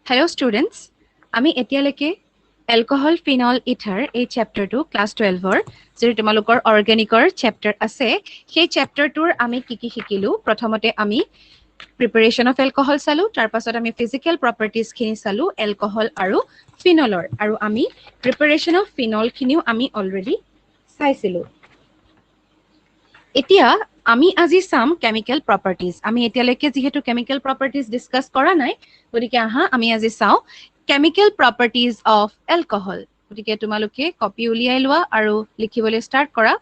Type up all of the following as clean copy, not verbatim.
Hello students, আমি এতিয়ালৈকে alcohol phenol ether এই চেপ্টাৰটো ক্লাছ 12ৰ যিটো তোমালোকৰ অৰ্গেনিকৰ চেপ্টাৰ আছে সেই চেপ্টাৰটোৰ আমি কি শিকিলো প্ৰথমতে আমি প্ৰিপাৰেচন অফ এলকহল চালো তাৰ পাছত আমি ফিজিক্যাল প্ৰপাৰ্টিজ খিনি চালো এলকহল আৰু ফিনলৰ আৰু আমি প্ৰিপাৰেচন অফ ফিনল খিনিও আমি অলৰেডি চাইছিলো এতিয়া আমি আজি চাম কেমিক্যাল প্ৰপাৰ্টিজ আমি এতিয়ালৈকে যেহেতু কেমিক্যাল প্ৰপাৰ্টিজ ডিসকাস কৰা নাই গতিকে আহা আমি আজি চাও কেমিক্যাল প্ৰপাৰ্টিজ অফ এলকহল গতিকে তোমালোকে কপি উলিয়াই লোৱা আৰু লিখিবলৈ ষ্টাৰ্ট কৰা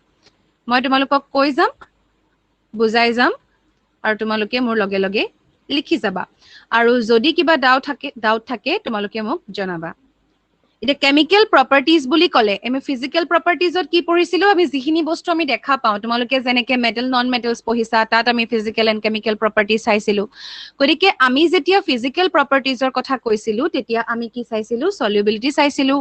মই তোমালোকক কৈ যাম বুজাই যাম আৰু তোমালোকে মোৰ লগে লগে লিখি যাবা আৰু যদি কিবা ডাউট থাকে তোমালোকে মোক জনাবা এটা কেমিক্যাল প্ৰপাৰ্টিজ বুলি কলে আমি ফিজিক্যাল প্ৰপাৰ্টিজত কি পঢ়িছিলো আমি যিখিনি বস্তু আমি দেখা পাও তোমালোকে যেনেকে মেটাল নন মেটালস পঢ়িছা তাত আমি ফিজিক্যাল এন্ড কেমিক্যাল প্ৰপাৰ্টিজ চাইছিলো গতিকে আমি যেতিয়া ফিজিক্যাল প্ৰপাৰ্টিজৰ কথা কৈছিলো তেতিয়া আমি কি চাইছিলো সলিউবিলিটি চাইছিলো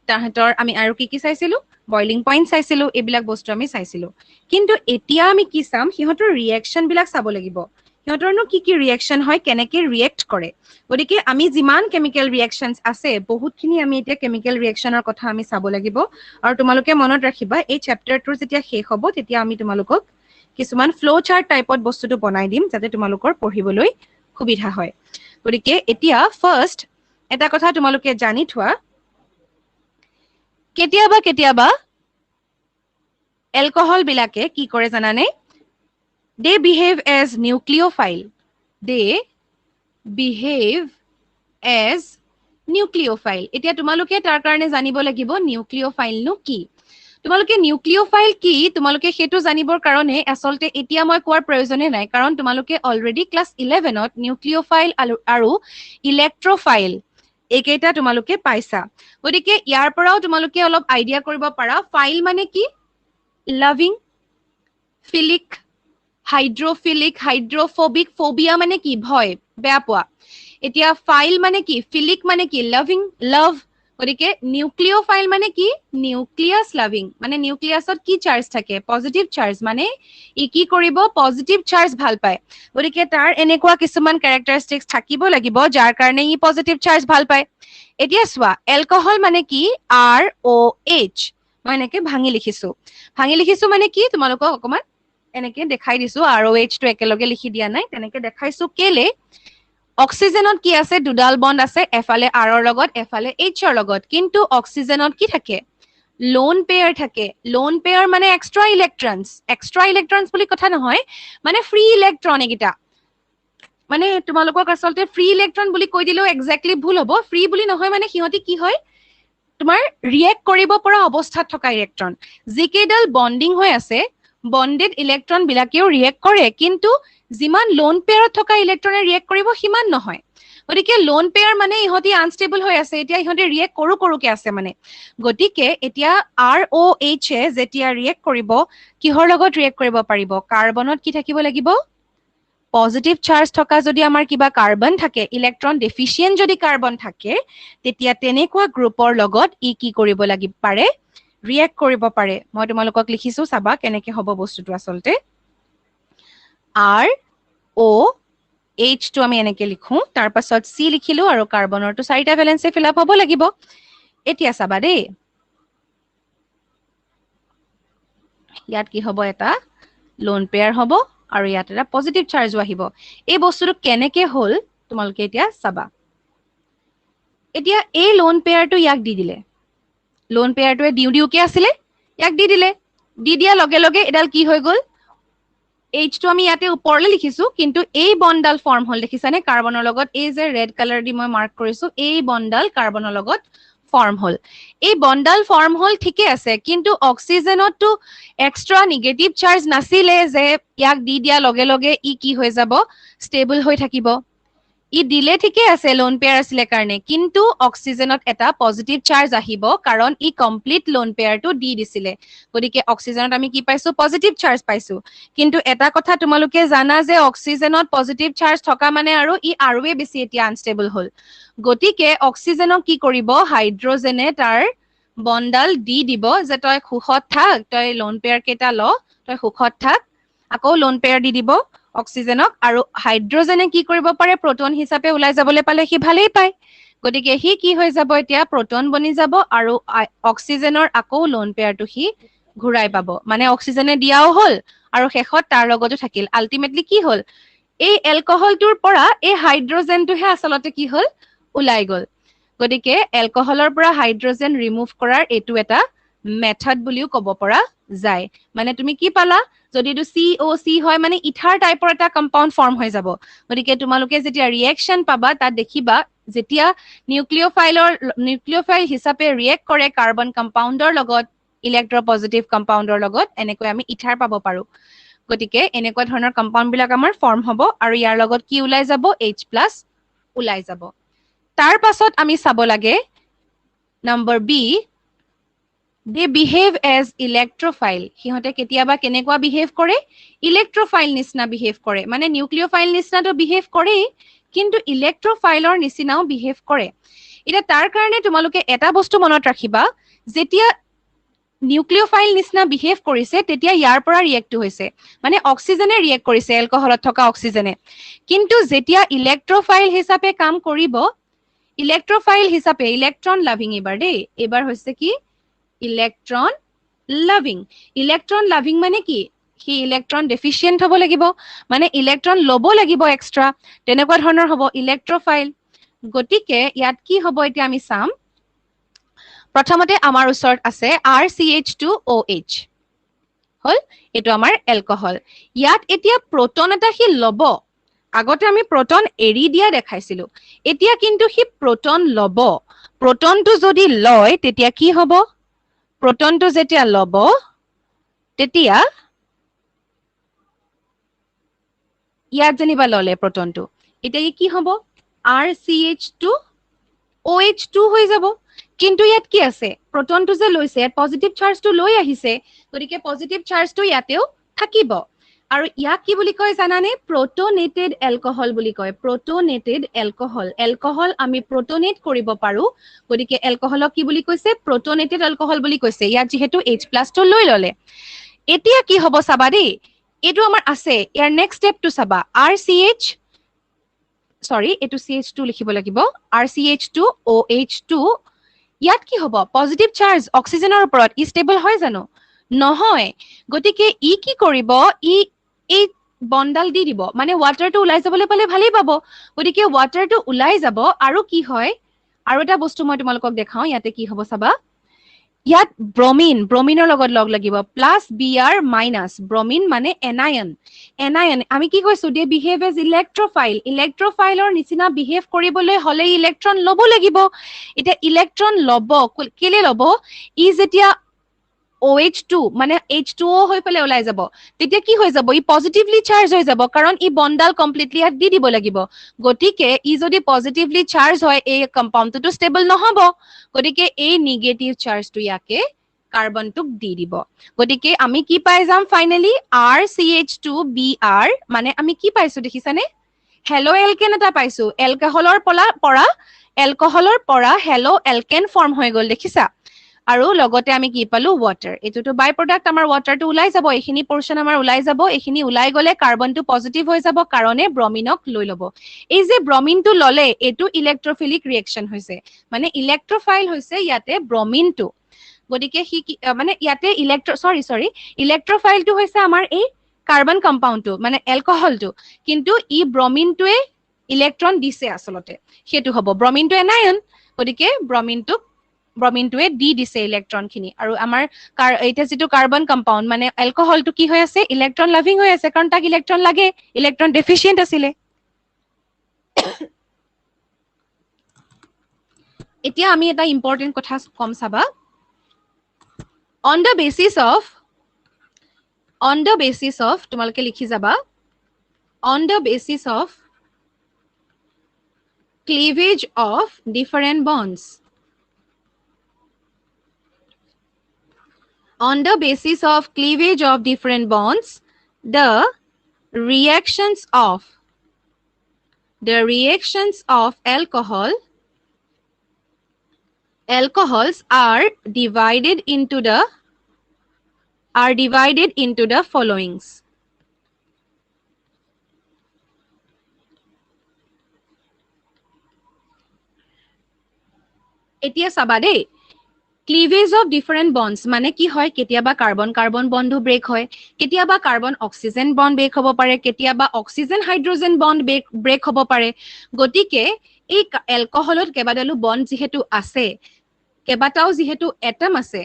তাহতৰ আমি আৰু কি চাইছিলো বয়লিং পইণ্ট চাইছিলো এইবিলাক বস্তু আমি চাইছিলো কিন্তু এতিয়া আমি কি চাম সিহঁতৰ ৰিএকচন বিলাক চাব লাগিব সিহঁতৰনো কি ৰিএকচন হয় কেনেকে ৰিএক্ট কৰে গতিকে আমি যিমান কেমিক্যাল ৰিএকচনছ আছে বহুতখিনি আমি এতিয়া কেমিক্যাল ৰিএকচনৰ কথা আমি চাব লাগিব আৰু তোমালোকে মনত ৰাখিবা এই চেপ্টাৰটোৰ যেতিয়া শেষ হ'ব তেতিয়া আমি তোমালোকক কিছুমান ফ্লো চাৰ্ট টাইপত বস্তুটো বনাই দিম যাতে তোমালোকৰ পঢ়িবলৈ সুবিধা হয় গতিকে এতিয়া ফাৰ্স্ট এটা কথা তোমালোকে জানি থোৱা কেতিয়াবা এলকহল বিলাকে কি কৰে জানানে they behave as nucleophile they behave as nucleophile এতিয়া তোমালোকে তাৰ কাৰণে জানিব লাগিব নিউক্লিওফাইল নো কি তোমালোকে নিউক্লিওফাইল কি তোমালোকে হেতু জানিবৰ কাৰণে আসলতে এতিয়া মই কোৱাৰ প্ৰয়োজনে নাই কাৰণ তোমালোকে অলৰেডি ক্লাস 11ত নিউক্লিওফাইল আৰু ইলেক্ট্ৰোফাইল একেটা তোমালোকে পাইছা গতিকে ইয়াৰ পৰাও তোমালোকে অলপ আইডিয়া কৰিব পাৰা ফাইল মানে কি লাভিং ফিলিক হাইড্ৰোফিলিক হাইড্ৰোফোবিক ফোবিয়া মানে কি ভয় বেয়া পোৱা এতিয়া ফাইল মানে কি ফিলিক মানে কি লাভিং লাভ গতিকে নিউক্লিওফাইল মানে কি নিউক্লিয়াস লাভিং মানে নিউক্লিয়াসত কি চাৰ্জ থাকে পজিটিভ চাৰ্জ মানে ই কি কৰিব পজিটিভ চাৰ্জ ভাল পায় গতিকে তাৰ এনেকুৱা কিছুমান ক্যাৰেক্টাৰিষ্টিক্স থাকিব লাগিব যাৰ কাৰণে ই পজিটিভ চাৰ্জ ভাল পায় এতিয়া চোৱা এলকহল মানে কি ROH মই এনেকে ভাঙি লিখিছো মানে কি তোমালোকক অকমান এনেকে দেখাই দিছো ROH টো একেলগে লিখি দিয়া নাই তেনেকে দেখাইছো কেলে অক্সিজেনত কি আছে দুডাল বন্ড আছে এফালে R ৰ লগত এফালে H ৰ লগত কিন্তু অক্সিজেনত কি থাকে লোন পেয়াৰ থাকে লোন পেয়াৰ মানে এক্সট্ৰা ইলেক্ট্ৰনছ বুলি কথা নহয় মানে ফ্ৰী ইলেক্ট্ৰন এগিটা মানে তোমালোকক আসলতে ফ্ৰী ইলেক্ট্ৰন বুলি কৈ দিলেও এক্স্যাক্টলি ভুল হ'ব ফ্ৰী বুলি নহয় মানে সিহঁতি কি হয় তোমাৰ ৰিয়েক্ট কৰিব পৰা অৱস্থাত থকা ইলেক্ট্ৰন যিকেইডাল বন্ডিং হৈ আছে বন্ডেড ইলেক্ট্ৰন বিলাকেও ৰিয়েক্ট কৰে কিন্তু যিমান লোন পেয়াৰত থকা ইলেক্ট্ৰনে ৰিয়েক্ট কৰিব সিমান নহয় গতিকে লোন পেয়াৰ মানে ইহঁতি আনষ্টেবল হৈ আছে এতিয়া ইহঁতি ৰিয়েক্ট কৰোকে আছে মানে গতিকে এতিয়া ROH এ যেতিয়া ৰিয়েক্ট কৰিব কিহৰ লগত ৰিয়েক্ট কৰিব পাৰিব কাৰ্বনত কি থাকিব লাগিব পজিটিভ চাৰ্জ থকা যদি আমাৰ কিবা কাৰ্বন থাকে ইলেক্ট্ৰন ডেফিচিয়েন্ট যদি কাৰ্বন থাকে তেতিয়া তেনেকুৱা গ্ৰুপৰ লগত ই কি কৰিব লাগিব পাৰে ৰিয়েক্ট কৰিব পাৰে মই তোমালোকক লিখিছো চাবা কেনেকে হ'ব বস্তুটো আসলতে ROH টো আমি এনেকে লিখো তাৰ পাছত C লিখিলো আৰু কাৰ্বনৰটো চাৰিটা ভ্যালেন্সে ফিল আপ হ'ব লাগিব এতিয়া চাবা দেই ইয়াত কি হ'ব এটা লোন পেয়াৰ হ'ব আৰু ইয়াত এটা পজিটিভ চাৰ্জও আহিব এই বস্তুটো কেনেকে হ'ল তোমালোকে এতিয়া চাবা এতিয়া এই লোন পেয়াৰটো ইয়াক দি দিলে লোন পেয়াৰটোৱে দিউকে আছিলে ইয়াক দি দিলে দি দিয়া লগে লগে এডাল কি হৈ গ'ল H টো আমি ইয়াতে ওপৰলে লিখিছো কিন্তু এই বন্ডাল ফৰ্ম হল দেখিছানে কাৰ্বনৰ লগত এই যে ৰেড কালাৰ দি মই মাৰ্ক কৰিছো এই বন্ডাল কাৰ্বনৰ লগত ফৰ্ম হল এই বন্ডাল ফৰ্ম হল ঠিকে আছে কিন্তু অক্সিজেনতটো এক্সট্ৰা নেগেটিভ চাৰ্জ নাছিলে যে ইয়াক দি দিয়া লগে লগে ই কি হৈ যাব ষ্টেবল হৈ থাকিব ই দিলে ঠিকে আছে লোন পেয়াৰ আছিলে কাৰণে কিন্তু অক্সিজেনত এটা পজিটিভ চাৰ্জ আহিব কাৰণ ই কমপ্লিট লোন পেয়াৰটো দি দিছিলে গতিকে অক্সিজেনত আমি কি পাইছো পজিটিভ চাৰ্জ পাইছো কিন্তু এটা কথা তোমালোকে জানা যে অক্সিজেনত পজিটিভ চাৰ্জ থকা মানে আৰু ই আৰুৱে বেছি এতিয়া আনষ্টেবল হ'ল গতিকে অক্সিজেনক কি কৰিব হাইড্ৰোজেনে তাৰ বন্ডাল দি দিব যে তই সুখত থাক তই লোন পেয়াৰ কেইটা ল তই সুখত থাক আকৌ লোন পেয়াৰ দি দিব অক্সিজেনক আৰু হাইড্ৰজেনে কি কৰিব পাৰে প্ৰোটন হিচাপে ওলাই যাবলৈ পালে সি ভালেই পায় গতিকে সি কি হৈ যাব এতিয়া প্ৰোটন বনি যাব আৰু অক্সিজেনৰ আকৌ লোন পেয়াৰটো সি ঘূৰাই পাব মানে অক্সিজেনে দিয়াও হল আৰু শেষত তাৰ লগতো থাকিল আলটিমেটলি কি হল এই এলকহলটোৰ পৰা এই হাইড্ৰজেনটোহে আচলতে কি হল ওলাই গল গতিকে এলকহলৰ পৰা হাইড্ৰজেন ৰিমুভ কৰাৰ এইটো এটা মেথড বুলিও ক'ব পৰা যায় মানে তুমি কি পালা যদি এইটো COC হয় মানে ইথাৰ টাইপৰ এটা কম্পাউণ্ড ফৰ্ম হৈ যাব গতিকে তোমালোকে যেতিয়া ৰিয়েকশ্যন পাবা তাত দেখিবা যেতিয়া নিউক্লিঅফাইল হিচাপে ৰিয়েক্ট কৰে কাৰ্বন কম্পাউণ্ডৰ লগত ইলেক্ট্ৰপজিটিভ কম্পাউণ্ডৰ লগত এনেকৈ আমি ইথাৰ পাব পাৰো গতিকে এনেকুৱা ধৰণৰ কম্পাউণ্ড বিলাক আমাৰ ফৰ্ম হ'ব আৰু ইয়াৰ লগত কি ওলাই যাব H+ ওলাই যাব তাৰ পাছত আমি চাব লাগে number B they behave as electrophile সিহঁতে কেতিয়াবা কেনেকুৱা behave কৰে electrophile নিচিনা behave কৰে মানে নিউক্লিঅফাইল নিচিনাটো behave কৰে কিন্তু ইলেক্ট্ৰফাইলৰ নিচিনাও behave কৰে এটা তাৰ কাৰণে তোমালোকে এটা বস্তু মনত ৰাখিবা যেতিয়া নিউক্লিঅফাইল নিচিনা behave কৰিছে তেতিয়া ইয়াৰ পৰা ৰিয়েক্ট হৈছে মানে অক্সিজেনে ৰিয়েক্ট কৰিছে এলকহলত থকা অক্সিজেনে কিন্তু যেতিয়া ইলেক্ট্ৰফাইল হিচাপে কাম কৰিব ইলেক্ট্ৰফাইল হিচাপে ইলেক্ট্ৰন লাভিং এবাৰ হৈছে কি ইলেক্ট্ৰন লাভিং মানে কি সি ইলেক্ট্ৰন ডেফিচিয়েন্ট হ'ব লাগিব মানে ইলেক্ট্ৰন ল'ব লাগিব এক্সট্ৰা তেনেকুৱা ধৰণৰ হ'ব ইলেক্ট্ৰফাইল গতিকে ইয়াত কি হ'ব এতিয়া আমি চাম প্ৰথমতে আমাৰ ওচৰত আছে RCH2OH হল এটো আমাৰ এলকহল ইয়াত এতিয়া প্ৰোটন এটা সি ল'ব আগতে আমি প্ৰোটন এৰি দিয়া দেখাইছিলো এতিয়া কিন্তু সি প্ৰোটন ল'ব প্ৰোটনটো যদি লয় তেতিয়া কি হ'ব প্ৰোটনটো যেতিয়া ল'ব তেতিয়া ইয়াত যেনিবা ল'লে প্ৰোটনটো এতিয়া কি হ'ব RCH2OH2 হৈ যাব কিন্তু ইয়াত কি আছে প্ৰোটনটো যে লৈছে ইয়াত পজিটিভ চাৰ্জটো লৈ আহিছে গতিকে পজিটিভ চাৰ্জটো ইয়াতেও থাকিব আৰু ইয়াক কি বুলি কয় জানানে প্ৰোটনেটেড এলকহল বুলি কয় প্ৰোটনেটেড এলকহল আমি প্ৰোটনেট কৰিব পাৰো গতিকে এলকহলক কি বুলি কৈছে প্ৰোটনেটেড এলকহল বুলি কৈছে ইয়াত যেহেতু H+ টো লৈ ল'লে এতিয়া কি হ'ব চাবা দেই এইটো আমাৰ আছে ইয়াৰ নেক্সট ষ্টেপটো চাবা এইটো CH2 লিখিব লাগিব RCH2OH2 ইয়াত কি হ'ব পজিটিভ চাৰ্জ অক্সিজেনৰ ওপৰত ই ষ্টেবল হয় জানো নহয় গতিকে ই কি কৰিব ই এই বন্ডাল দি দিব মানে ওৱাটাৰটো ওলাই যাবলৈ পালে ভালেই পাব গতিকে ওৱাটাৰটো ওলাই যাব আৰু কি হয় আৰু এটা বস্তু মই তোমালোকক দেখাও ইয়াতে কি হ'ব চাবা ইয়াত ব্ৰমিনৰ লগত লগ লাগিব +Br- ব্ৰমিন মানে এনায়ন আমি কি কৈছো দে বিহেভ এজ ইলেক্ট্ৰফাইলৰ নিচিনা বিহেভ কৰিবলৈ হলে ইলেক্ট্ৰন ল'ব লাগিব এতিয়া ইলেক্ট্ৰন ল'ব কেলে ল'ব ই যেতিয়া OH2 মানে H2O হৈ পেলাই ওলাই যাব তেতিয়া কি হৈ যাব ই পজিটিভলি চাৰ্জ হৈ যাব কাৰণ ই বন্ডাল কমপ্লিটলি ইয়াত দি দিব লাগিব গতিকে ই যদি পজিটিভলি চাৰ্জ হয় এই কম্পাউণ্ডটো ষ্টেবল নহব গতিকে এই নিগেটিভ চাৰ্জটো ইয়াকে কাৰ্বনটোক দি দিব গতিকে আমি কি পাই যাম ফাইনেলি RCH2Br মানে আমি কি পাইছো দেখিছানে হেলো এলকেন এটা পাইছো এলকহলৰ পৰা হেলো এলকেন ফৰ্ম হৈ গল দেখিছা আৰু লগতে আমি কি পালো ওয়াটাৰ এটোটো বাই প্ৰডাক্ট আমাৰ ওয়াটাৰটো ওলাই যাব এইখিনি পোৰশন আমাৰ ওলাই যাব এইখিনি ওলাই গলে কাৰ্বনটো পজিটিভ হৈ যাব কাৰণে ব্ৰমিনক লৈ ল'ব এই যে ব্ৰমিনটো ললে এটো ইলেক্ট্ৰফিলিক ৰিয়েকচন হৈছে মানে ইলেক্ট্ৰফাইল হৈছে ইয়াতে ব্ৰমিনটো গতিকে হি মানে ইয়াতে ইলেক্ট্ৰফাইলটো হৈছে আমাৰ এই কাৰ্বন কম্পাউণ্ডটো মানে এলকহলটো কিন্তু ই ব্ৰমিনটোৱে ইলেক্ট্ৰন দিছে আচলতে হেতু হ'ব ব্ৰমিনটো এনায়ন গতিকে ব্ৰমিনটোৱে দি দিছে ইলেক্ট্ৰন খিনি আৰু আমাৰ এটা যেটো কাৰ্বন কম্পাউণ্ড মানে এলকহলটো কি হৈ আছে ইলেক্ট্ৰন লাভিং হৈ আছে কাৰণ তাক ইলেক্ট্ৰন লাগে ইলেক্ট্ৰন ডেফিচিয়েন্ট আছিলে এতিয়া আমি এটা ইম্পৰ্টেন্ট কথা কম চাবা on the basis of তোমালোকে লিখি যাবা on the basis of cleavage of different bonds on the basis of cleavage of different bonds the reactions of alcohols are divided into the followings এতিয়া চাবা দেই cleavage of different bonds মানে কি হয় কেতিয়াবা কাৰ্বন কাৰ্বন বন্ধ brake হয় কেতিয়াবা কাৰ্বন অক্সিজেন বন্ড ব্ৰেক হ'ব পাৰে কেতিয়াবা অক্সিজেন হাইড্ৰোজেন বন্ড ব্ৰেক হ'ব পাৰে গতিকে এই এলকহলত কেবাডালো বন্ড যেহেতু আছে কেবাটাও যেহেতু এটম আছে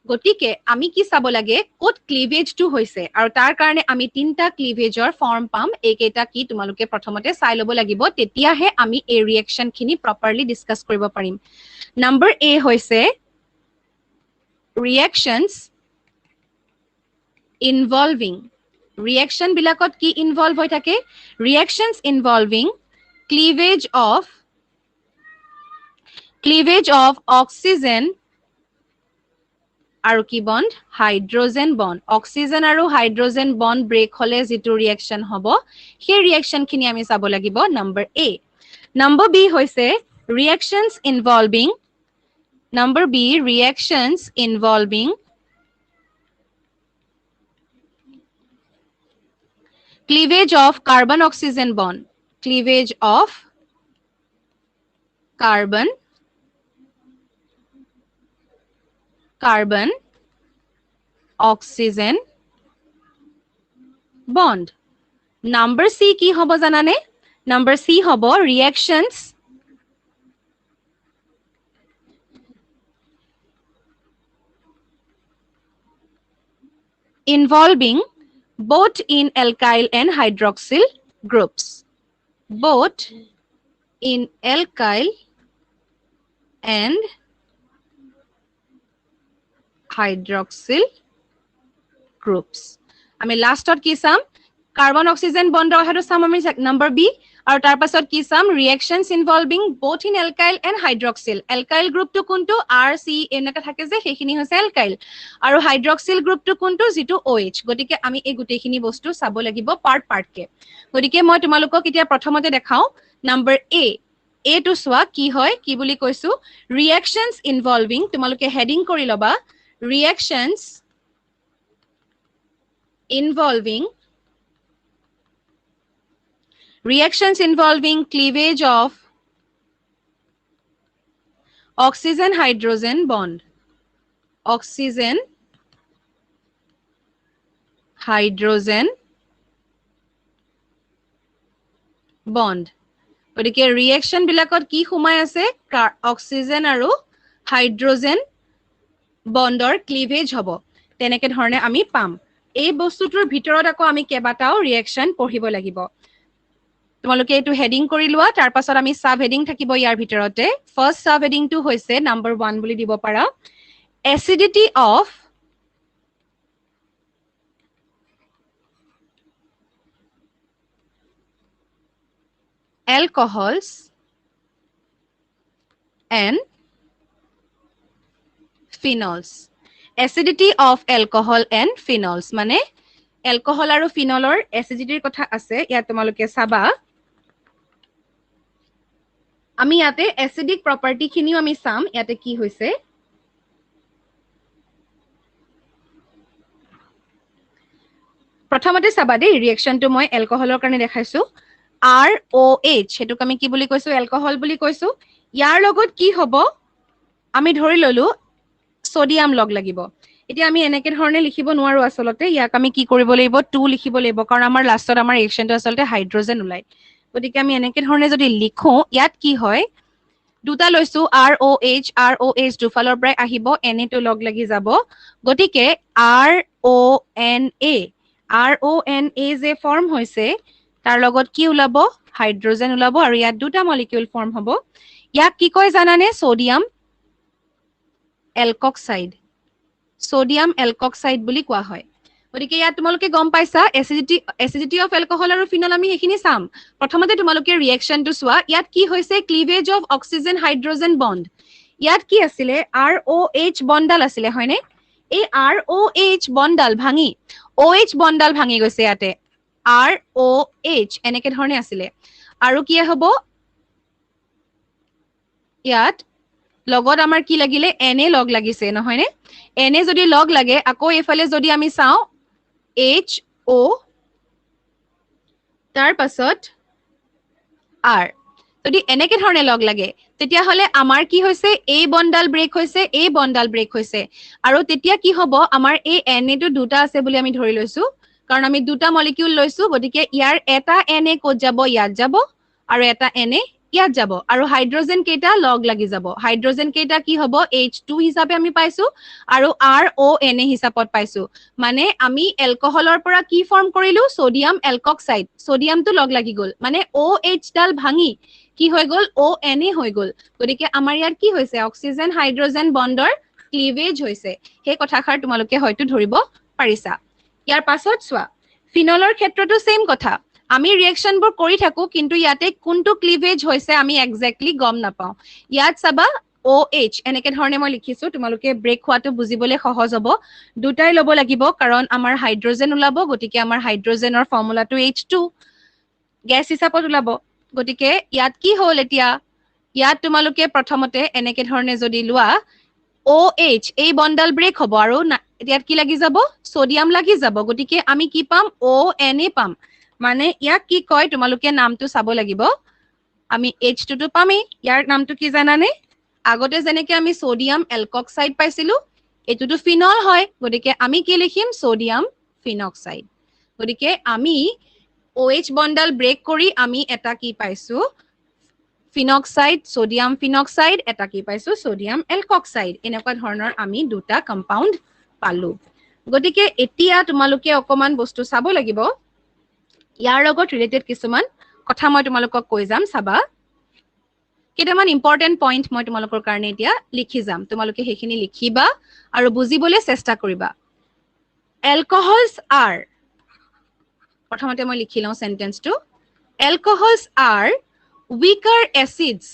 গতিকে আমি কি চাব লাগে কোট ক্লিভেজটো হৈছে আৰু তাৰ কাৰণে আমি তিনটা ক্লিভেজৰ ফৰ্ম পাম এইকেইটা কি তোমালোকে প্ৰথমতে চাই ল'ব লাগিব তেতিয়াহে আমি এই ৰিয়েকচনখিনি প্ৰপাৰলি ডিসকাস কৰিব পাৰিম নম্বৰ এ হৈছে reactions involving reaction bilakot ki involve hoi thake reactions involving cleavage of oxygen aru ki bond hydrogen bond oxygen aru hydrogen bond break hole jitu reaction hobo he reaction khini ami sabo lagibo number a number b hoise reactions involving number b reactions involving cleavage of carbon oxygen bond cleavage of carbon oxygen bond number c ki hobo janane number c hobo reactions involving both in alkyl and hydroxyl groups both in alkyl and hydroxyl groups আমি লাস্টত কি চাম carbon oxygen বন্ডৰ হেতু চাম আমি number B আৰু তাৰ পাছত কি চাম ৰিয়েকচনছ involving both in alkyl and hydroxyl alkyl গ্ৰুপটো কোনটো R C এনেকা থাকে যে সেইখিনি হৈছে alkyl আৰু hydroxyl গ্ৰুপটো কোনটো যেটো OH গতিকে আমি এই গুটেখিনি বস্তু চাব লাগিব পাৰ্ট কে গতিকে মই তোমালোকক এতিয়া প্ৰথমতে দেখাও নম্বৰ A টু সোৱা কি হয় কি বুলি কৈছো ৰিয়েকচনছ ইনভলভিং তোমালোকে হেডিং কৰি লবা reactions involving cleavage of oxygen hydrogen bond oxygen hydrogen bond গতিকে ৰিয়েকচন বিলাকত কি সোমাই আছে অক্সিজেন আৰু হাইড্ৰোজেন বন্ডৰ ক্লিভেজ হ'ব তেনেকে ধৰণে আমি পাম এই বস্তুটোৰ ভিতৰত আকৌ আমি কেবাটাও ৰিয়েকচন পঢ়িব লাগিব তোমালোকে এটো হেডিং কৰি লোৱা তাৰ পাছত আমি সাব হেডিং থাকিব ইয়াৰ ভিতৰতে ফাৰ্স্ট সাব হেডিং টু হৈছে নম্বৰ 1 বুলি দিব পাৰা acidity of alcohols and phenols acidity of alcohol and phenols মানে alcohol আৰু phenolৰ acidityৰ কথা আছে ইয়া তোমালোকে চাবা আমি ইয়াতে acidic property খিনিও আমি চাম ইয়াতে কি হৈছে প্ৰথমতে চাবা দেই ৰিয়েকচনটো মই এলকহলৰ কাৰণে দেখাইছো ROH হেতুক আমি কি বুলি কৈছো এলকহল বুলি কৈছো ইয়াৰ লগত কি হ'ব আমি ধৰি ললো সোডিয়াম লগ লাগিব এতিয়া আমি এনেকে ধৰণে লিখিব নোৱাৰো আসলতে ইয়াক আমি কি কৰিব লাগিব 2 লিখিব লাগিব কাৰণ আমাৰ লাষ্টত আমাৰ ৰিয়েকচনটো আসলতে হাইড্ৰোজেন ওলাই গতিকে আমি এনেকে ধৰণে যদি লিখো ইয়াত কি হয় দুটা লৈছো ROH দুফালৰ পৰা আহিব Na টো লগ লাগি যাব গতিকে RONA যে ফৰ্ম হৈছে তাৰ লগত কি ওলাব হাইড্ৰোজেন ওলাব আৰু ইয়াত দুটা মলিকিউল ফৰ্ম হ'ব ইয়াক কি কয় জানানে সোডিয়াম এলকক্সাইড বুলি কোৱা হয় গতিকে ইয়াত তোমালোকে গম পাইছা এসিডিটি অফ এলকহল আৰু ফিনল আমি হেখিনি চাম প্ৰথমতে তোমালোকে ৰিয়েকচনটো চোৱা ইয়াত কি হৈছে cleavage of oxygen hydrogen bond ইয়াত কি আছিলে ROH বন্ডাল আছিলে হয়নে এই ROH বন্ডাল ভাঙি OH বন্ডাল ভাঙি গৈছে ইয়াতে ROH এনেকে ধৰণে আছিলে আৰু কি হ'ব ইয়াত লগত আমাৰ কি লাগিলে Na লগ লাগিছে নহয় নে Na যদি লগ লাগে আকৌ এফালে যদি আমি চাও HO তাৰ পাছত R যদি এনেকে ধৰণে লগ লাগে তেতিয়া হলে আমাৰ কি হৈছে এই বন্ডাল ব্ৰেক হৈছে এই বন্ডাল ব্ৰেক হৈছে আৰু তেতিয়া কি হ'ব আমাৰ এই Na টো দুটা আছে বুলি আমি ধৰি লৈছো কাৰণ আমি দুটা মলিকিউল লৈছো গতিকে ইয়াৰ এটা Na ক'ত যাব ইয়াত যাব আৰু এটা Na ইয়াত যাব আৰু হাইড্ৰোজেন কেইটা লগ লাগি যাব হাইড্ৰোজেন কেইটা কি হ'ব H2 হিচাপে আমি পাইছো আৰু RONA হিচাপত পাইছো মানে আমি এলকহলৰ পৰা কি ফৰ্ম কৰিলো সোডিয়াম এলকক্সাইড সোডিয়ামটো লগ লাগি গল মানে OH ডাল ভাঙি কি হৈ গল ONA হৈ গল গতিকে আমাৰ ইয়াত কি হৈছে অক্সিজেন হাইড্ৰোজেন বন্ডৰ ক্লিভেজ হৈছে সেই কথাষাৰ তোমালোকে হয়তো ধৰিব পাৰিছা ইয়াৰ পাছত চোৱা ফিনলৰ ক্ষেত্ৰতো সেম কথা আমি ৰিয়েকশনবোৰ কৰি থাকো কিন্তু ইয়াতে কোনটো ক্লিভেজ হৈছে আমি এক্স্যাক্টলি গম নাপাও ইয়াত চাবা OH এনেকে ধৰণে মই লিখিছো তোমালোকে ব্ৰেক হোৱাটো বুজিবলৈ সহজ হ'ব দুটাই ল'ব লাগিব কাৰণ আমাৰ হাইড্ৰোজেন ওলাব গতিকে আমাৰ হাইড্ৰোজেনৰ ফৰ্মুলাটো H2 গেছ হিচাপত ওলাব গতিকে ইয়াত কি হ'ল এতিয়া ইয়াত তোমালোকে প্ৰথমতে এনেকে ধৰণে যদি লোৱা OH এই বন্ডাল ব্ৰেক হ'ব আৰু ইয়াত কি লাগি যাব সোডিয়াম লাগি যাব গতিকে আমি কি পাম ONA পাম মানে ইয়াক কি কয় তোমালোকে নামটো চাব লাগিব আমি H2 টো পামেই ইয়াৰ নামটো কি জানানে আগতে যেনেকে আমি সোডিয়াম এলকক্সাইড পাইছিলো এটোটো ফিনল হয় গতিকে আমি কি লিখিম সোডিয়াম ফিনক্সাইড গতিকে আমি OH বন্ডাল ব্ৰেক কৰি আমি এটা কি পাইছো ফিনক্সাইড সোডিয়াম ফিনক্সাইড এটা কি পাইছো সোডিয়াম এলকক্সাইড এনেকুৱা ধৰণৰ আমি দুটা কম্পাউণ্ড পালো গতিকে এতিয়া তোমালোকে অকমান বস্তু চাব লাগিব ইয়াৰ লগত ৰিলেটেড কিছুমান কথা মই তোমালোকক কৈ যাম চাবা কেইটামান ইম্পৰ্টেন্ট পইণ্ট মই তোমালোকৰ কাৰণে এতিয়া লিখি যাম তোমালোকে সেইখিনি লিখিবা আৰু বুজিবলৈ চেষ্টা কৰিবা এলকহলছ আৰ প্ৰথমতে মই লিখি লওঁ সেন্টেন্সটো এলকহলছ R weaker acids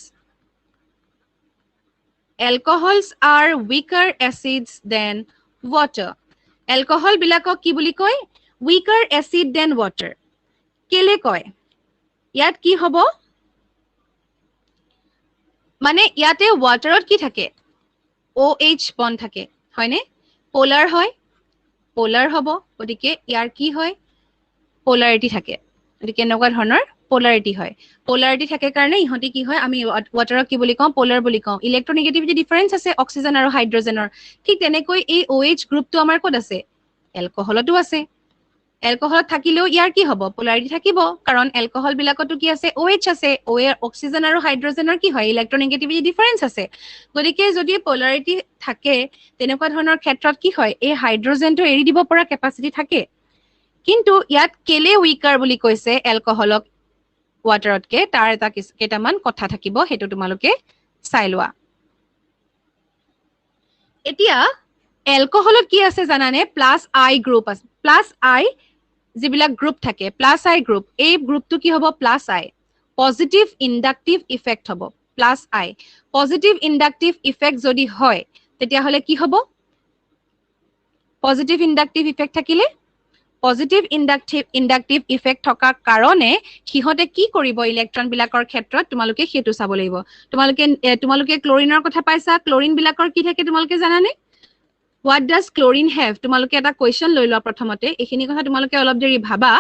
alcohols are weaker acids than water alcohol বিলাকক কি বুলি কয় weaker acid than water কেলে কয় ইয়াত কি হ'ব মানে ইয়াতে ওয়াটাৰত কি থাকে OH বন্ড থাকে হয়নে পোলাৰ হয় পোলাৰ হ'ব গতিকে ইয়াৰ কি হয় পোলাৰিটি থাকে গতিকে এনেকুৱা ধৰণৰ পোলাৰিটি হয় পোলাৰিটি থাকে কাৰণে ইহঁতি কি হয় আমি ওয়াটাৰক কি বুলি কওঁ পোলাৰ বুলি কওঁ ইলেক্ট্ৰনেগেটিভিটি ডিফাৰেন্স আছে অক্সিজেন আৰু হাইড্ৰোজেনৰ ঠিক তেনেকৈ এই OH গ্ৰুপটো আমাৰ ক'ত আছে এলকহলতো আছে এলকহলত থাকিলেও ইয়াৰ কি হ'ব পোলাৰিটি থাকিব কাৰণ এলকহল বিলাকতো কি আছে OH আছে অক্সিজেন আৰু হাইড্ৰোজেনৰ কি হয় ইলেক্ট্ৰনেগেটিভিটি ডিফাৰেন্স আছে গতিকে যদি পোলাৰিটি থাকে তেনেকুৱা ধৰণৰ ক্ষেত্ৰত কি হয় এই হাইড্ৰোজেনটো এৰি দিব পৰা কেপাচিটি থাকে কিন্তু ইয়াত কেলে উইকাৰ বুলি কৈছে এলকহলক ওয়াটাৰতকে তাৰ এটা কেইটামান কথা থাকিব হেতু তোমালোকে চাই লোৱা এতিয়া এলকহলত কি আছে জানানে প্লাস আই গ্ৰুপ আছে প্লাস আই যিবিলাক গ্ৰুপ থাকে প্লাস আই গ্ৰুপ এই গ্ৰুপটো কি হ'ব প্লাস আই পজিটিভ ইন্ডাকটিভ ইফেক্ট হ'ব প্লাস আই পজিটিভ ইন্ডাকটিভ ইফেক্ট যদি হয় তেতিয়া হলে কি হ'ব পজিটিভ ইন্ডাকটিভ ইফেক্ট থাকিলে পজিটিভ ইন্ডাকটিভ ইফেক্ট থকা কাৰণে হিহতে কি কৰিব ইলেক্ট্ৰন বিলাকৰ ক্ষেত্ৰত তোমালোকে হেতু চাব লাগিব তোমালোকে ক্লোৰিনৰ কথা পাইছা ক্লোৰিন বিলাকৰ কি থাকে তোমালোকে জানানে what does chlorine have তোমালোকে এটা কোৱেশ্চন লৈ লোৱা প্ৰথমতে এইখিনি কথা তোমালোকে অলপ দেৰি ভাবা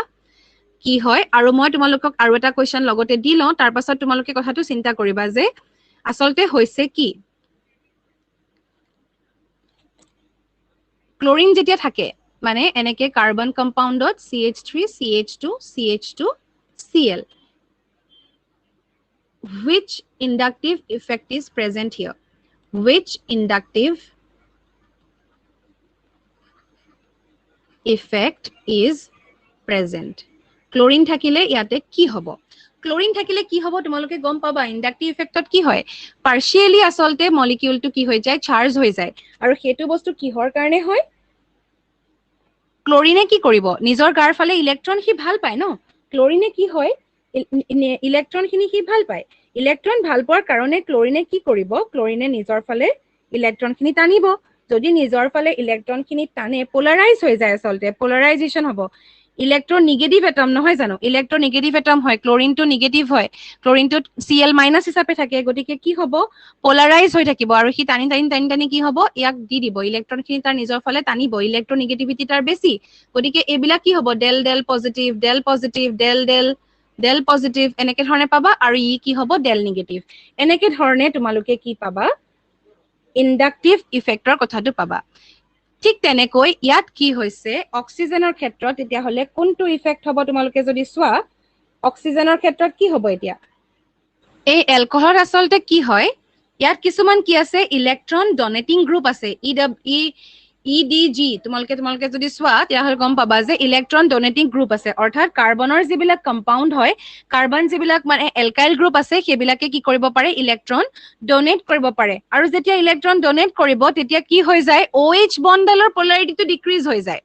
কি হয় আৰু মই তোমালোকক আৰু এটা কোৱেশ্চন লগতে দি লওঁ তাৰ পাছত তোমালোকে কথাটো চিন্তা কৰিবা যে আসলতে হৈছে কি ক্লোৰিন যেতিয়া থাকে মানে এনেকে carbon কম্পাউণ্ডত CH3 CH2 CH2 Cl which inductive effect is present here which inductive effect is present chlorine থাকিলে ইয়াতে কি হ'ব ক্লোৰিন থাকিলে কি হ'ব তোমালোকে গম পাবা ইন্ডাকটিভ ইফেক্টত কি হয় পাৰ্শিয়ালি আসলতে মলিকিউলটো কি হৈ যায় চাৰ্জ হৈ যায় আৰু হেতু বস্তু কিহৰ কাৰণে হয় ক্লোৰিনে কি কৰিব নিজৰ গাৰ ফালে ইলেক্ট্ৰন হি ভাল পায় ন ক্লোৰিনে কি হয় ইলেক্ট্ৰন খিনি হি ভাল পায় ইলেক্ট্ৰন ভাল পোৱাৰ কাৰণে ক্লোৰিনে কি কৰিব ক্লোৰিনে নিজৰ ফালে ইলেক্ট্ৰন খিনি টানিব যদি নিজৰ ফালে ইলেক্ট্ৰন খিনি টানে পোলাৰাইজ হৈ যায় আসলতে পোলাৰাইজেশন হ'ব ইলেক্ট্ৰন নিগেটিভ এটম নহয় জানো ইলেক্ট্ৰন নিগেটিভ এটম হয় ক্লোৰিনটো নিগেটিভ হয় ক্লোৰিনটো Cl- হিচাপে থাকে গতিকে কি হ'ব পোলাৰাইজ হৈ থাকিব আৰু হি টানি কি হ'ব ইয়াক দি দিব ইলেক্ট্ৰন খিনি তাৰ নিজৰ ফালে টানিব ইলেক্ট্ৰনেগেটিভিটি তাৰ বেছি গতিকে এইবিলাক কি হ'ব del del positive del positive del del del positive এনেকে ধৰণে পাবা আৰু ই কি হ'ব ডেল নিগেটিভ এনেকে ধৰণে তোমালোকে কি পাবা ইন্ডাকটিভ ইফেক্টৰ কথাটো পাবা ঠিক তেনেকৈ ইয়াত কি হৈছে অক্সিজেনৰ ক্ষেত্ৰত এতিয়া হলে কোনটো ইফেক্ট হ'ব তোমালোকে যদি চোৱা অক্সিজেনৰ ক্ষেত্ৰত কি হ'ব এতিয়া এই এলকহলত আসলতে কি হয় ইয়াত কিছুমান কি আছে ইলেক্ট্ৰন ডনেটিং গ্ৰুপ আছে EDG তোমালোকে যদি চোৱা তেতিয়াহ'লে গম পাবা যে ইলেক্ট্ৰন ডনেটিং গ্ৰুপ আছে অৰ্থাৎ কাৰ্বনৰ যিবিলাক কম্পাউণ্ড হয় কাৰ্বন যিবিলাক মানে এলকাইল গ্ৰুপ আছে সেইবিলাকে কি কৰিব পাৰে ইলেক্ট্ৰন ডনেট কৰিব পাৰে আৰু যেতিয়া ইলেক্ট্ৰন ডনেট কৰিব তেতিয়া কি হৈ যায় OH বণ্ডালৰ পোলাৰিটিটো ডিক্ৰিজ হৈ যায়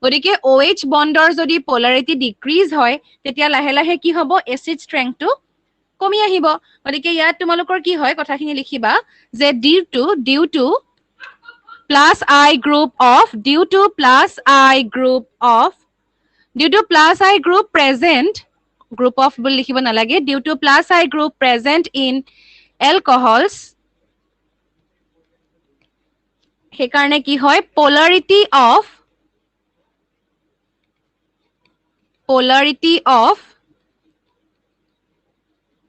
গতিকে OH বণ্ডৰ যদি পোলাৰিটি ডিক্ৰিজ হয় তেতিয়া লাহে লাহে কি হ'ব এচিড ষ্ট্ৰেংথটো কমি আহিব গতিকে ইয়াত তোমালোকৰ কি হয় কথাখিনি লিখিবা যে due to plus I group present group of বুলি লিখিব নালাগে due to plus I group present in alcohols সেইকাৰণে কি হয় polarity of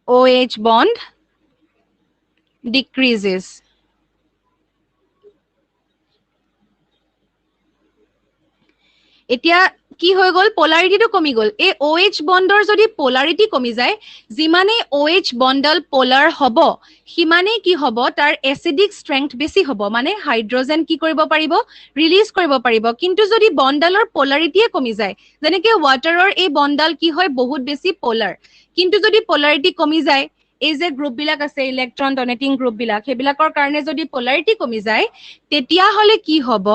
OH bond decreases এতিয়া কি হৈ গল পোলাৰিটিটো কমি গল এই OH বণ্ডৰ যদি পোলাৰিটি কমি যায় যিমানে OH বণ্ডল পোলাৰ হ'ব সিমানে কি হ'ব তাৰ এসিডিক ষ্ট্ৰেংথ বেছি হ'ব মানে হাইড্ৰোজেন কি কৰিব পাৰিব ৰিলিজ কৰিব পাৰিব কিন্তু যদি বণ্ডলৰ পোলাৰিটিয়ে কমি যায় যেনেকৈ ওৱাটাৰৰ এই বণ্ডল কি হয় বহুত বেছি পোলাৰ কিন্তু যদি পোলাৰিটি কমি যায় এই যে গ্ৰুপ বিলাক আছে ইলেক্ট্ৰন ডনেটিং গ্ৰুপ বিলাক সেইবিলাকৰ কাৰণে যদি পোলাৰিটি কমি যায় তেতিয়া হলে কি হ'ব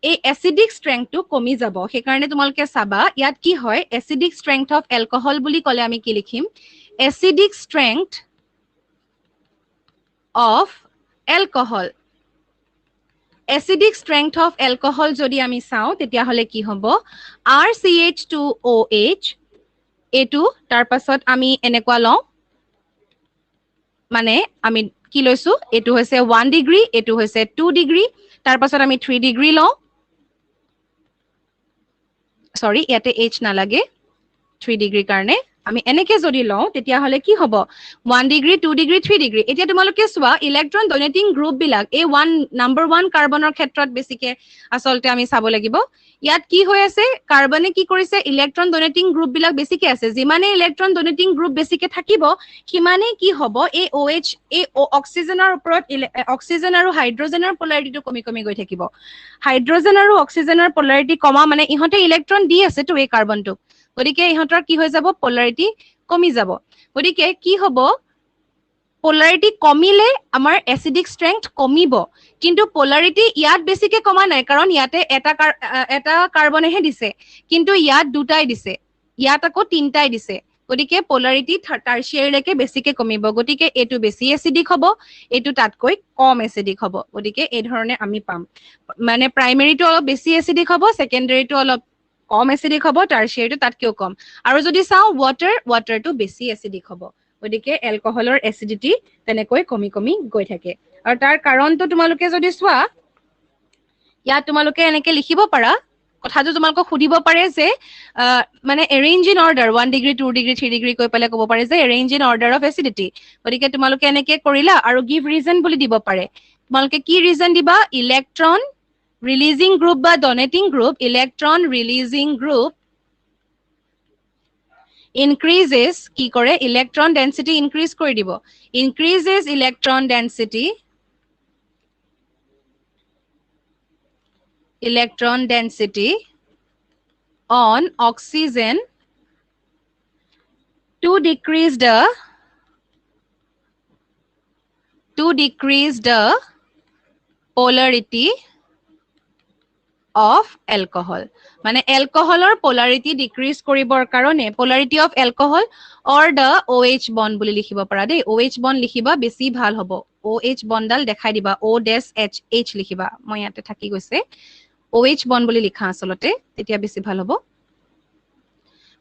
এই এসিডিক ষ্ট্ৰেংথটো কমি যাব সেইকাৰণে তোমালোকে চাবা ইয়াত কি হয় এসিডিক ষ্ট্ৰেংথ অফ এলকহল বুলি ক'লে আমি কি লিখিম acidic strength of alcohol acidic strength of alcohol যদি আমি চাওঁ তেতিয়া হলে কি হ'ব RCH2OH এইটো তাৰ পাছত আমি এনেকুৱা লওঁ মানে আমি কি লৈছো এইটো হৈছে 1 ডিগ্ৰী এইটো হৈছে 2 ডিগ্ৰী তাৰ পাছত আমি 3 ডিগ্ৰী লওঁ সৰি ইয়াতে H নালাগে 3 ডিগ্ৰী কাৰণে আমি এনেকে যদি লওঁ তেতিয়া হলে কি হ'ব 1 ডিগ্ৰী 2 ডিগ্ৰী 3 ডিগ্ৰী এতিয়া তোমালোকে চোৱা ইলেক্ট্ৰন ডনেটিং গ্ৰুপ বিলাক এই নাম্বাৰ 1 কাৰ্বনৰ ক্ষেত্ৰত বেছিকে আসলতে আমি চাব লাগিব ইয়াত কি হৈ আছে কাৰ্বনে কি কৰিছে ইলেক্ট্ৰন ডনেটিং গ্ৰুপ বিলাক বেছিকে আছে যিমানে ইলেক্ট্ৰন ডনেটিং গ্ৰুপ বেছিকে থাকিব সিমানে কি হ'ব এই OH এই অক্সিজেনৰ ওপৰত অক্সিজেন আৰু হাইড্ৰোজেনৰ পোলাৰিটিটো কমি কমি গৈ থাকিব হাইড্ৰোজেন আৰু অক্সিজেনৰ পোলাৰিটি কমা মানে ইহঁতে ইলেক্ট্ৰন দি আছে তো এই কাৰ্বনটো গতিকে ইহঁতৰ কি হৈ যাব পোলাৰিটি কমি যাব গতিকে কি হ'ব পোলাৰিটি কমিলে আমাৰ এসিডিক ষ্ট্ৰেংথ কমিব কিন্তু পোলাৰিটি ইয়াত বেছিকে কমা নাই কাৰণ ইয়াতে এটা কাৰ্বনেহে দিছে কিন্তু ইয়াত দুটাই দিছে ইয়াত আকৌ তিনটাই দিছে গতিকে পোলাৰিটি টাৰ্চিয়াৰীলৈকে বেছিকে কমিব গতিকে এইটো বেছি এসিডিক হ'ব এইটো তাতকৈ কম এসিডিক হ'ব গতিকে এই ধৰণে আমি পাম মানে প্ৰাইমেৰীটো অলপ বেছি এসিডিক হ'ব সেকেন্ডাৰীটো অলপ কম এসিডিক হ'ব টাৰ্চিয়াৰীটো তাতকৈও কম আৰু যদি চাওঁ ওৱাটাৰটো বেছি এসিডিক হ'ব গতিকে এলকহলৰ এসিডিটি তেনেকৈ কমি কমি গৈ থাকে আৰু তাৰ কাৰণটো তোমালোকে যদি চোৱা ইয়াত তোমালোকে এনেকে লিখিব পাৰা কথাটো তোমালোকক সুধিব পাৰে যে মানে arrange in order 1 degree 2 degree 3 degree কৈ পেলাই ক'ব পাৰে যে arrange in order of acidity গতিকে তোমালোকে এনেকে কৰিলা আৰু গিভ ৰিজন বুলি দিব পাৰে তোমালোকে কি ৰিজন দিবা ইলেক্ট্ৰন ৰিলিজিং গ্ৰুপ বা ডনেটিং group electron releasing group increases কি কৰে ইলেক্ট্ৰন ডেন্সিটি ইনক্ৰিজ কৰি দিব increases electron density on oxygen to decrease the polarity of alcohol মানে এলকহলৰ পোলাৰিটি ডিক্ৰিজ কৰিবৰ কাৰণে polarity of alcohol or the OH bond বুলি লিখিব পাৰা দেই OH বন্ড লিখিবা বেছি ভাল হ'ব OH বন্ডাল দেখাই দিবা O-H লিখিবা মই ইয়াতে থাকি গৈছে OH বন্ড বুলি লিখা আসলতে তেতিয়া বেছি ভাল হ'ব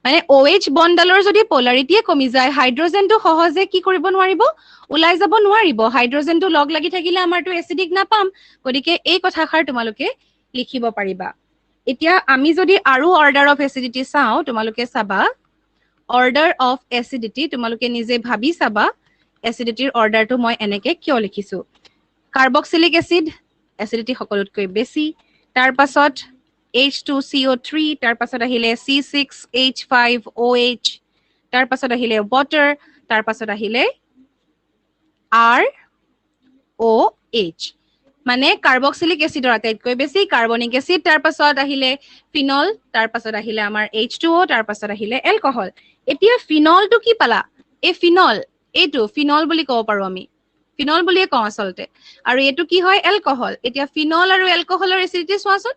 মানে OH বন্ডালৰ যদি পোলাৰিটিয়ে কমি যায় হাইড্ৰোজেনটো সহজে কি কৰিব নোৱাৰিব ওলাই যাব নোৱাৰিব হাইড্ৰোজেনটো লগ লাগি থাকিলে আমাৰটো এসিডিক নাপাম গতিকে এই কথাষাৰ তোমালোকে লিখিব পাৰিবা এতিয়া আমি যদি আৰু অৰ্ডাৰ অফ এসিডিটি চাওঁ তোমালোকে চাবা order of acidity তোমালোকে নিজে ভাবি চাবা acidity order to মই এনেকে কিয় লিখিছো carboxylic acid acidity সকলোতকৈ বেছি তাৰ পাছত H2CO3 তাৰ পাছত আহিলে C6H5OH তাৰ পাছত আহিলে water তাৰ পাছত আহিলে ROH মানে carboxylic acid আটাইতকৈ বেছি carbonic acid তাৰ পাছত আহিলে phenol তাৰ পাছত আহিলে আমাৰ H2O তাৰ পাছত আহিলে alcohol এতিয়া phenol টু কি পালা এই phenol এইটো phenol বুলি কও পাৰো আমি phenol বুলিয়ে কও আসলতে আৰু এটো কি হয় alcohol এতিয়া phenol আৰু alcoholৰ acidity চোৱাচোন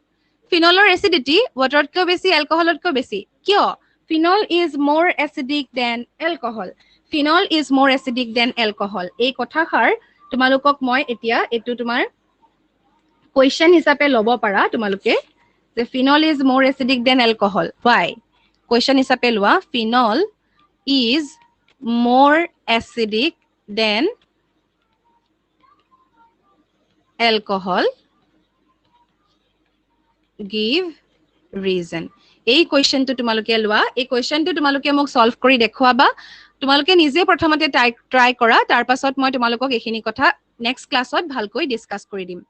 phenolৰ acidity waterতকৈ বেছি alcoholতকৈ বেছি কিয় phenol is more acidic than alcohol phenol is more acidic than alcohol এই কথাষাৰ তোমালোকক মই এতিয়া এটো তোমাৰ question হিচাপে লব পাৰা তোমালোকে যে phenol is more acidic than alcohol why question হিচাপে লোৱা phenol is more acidic than alcohol give reason এই কোৱেশ্চনটো তোমালোকে লোৱা এই কোৱেশ্চনটো তোমালোকে মোক সলভ কৰি দেখুৱাবা তোমালোকে নিজে প্ৰথমতে ট্ৰাই কৰা তাৰ পাছত মই তোমালোকক এইখিনি কথা নেক্সট ক্লাছত ভালকৈ ডিসকাস কৰি দিম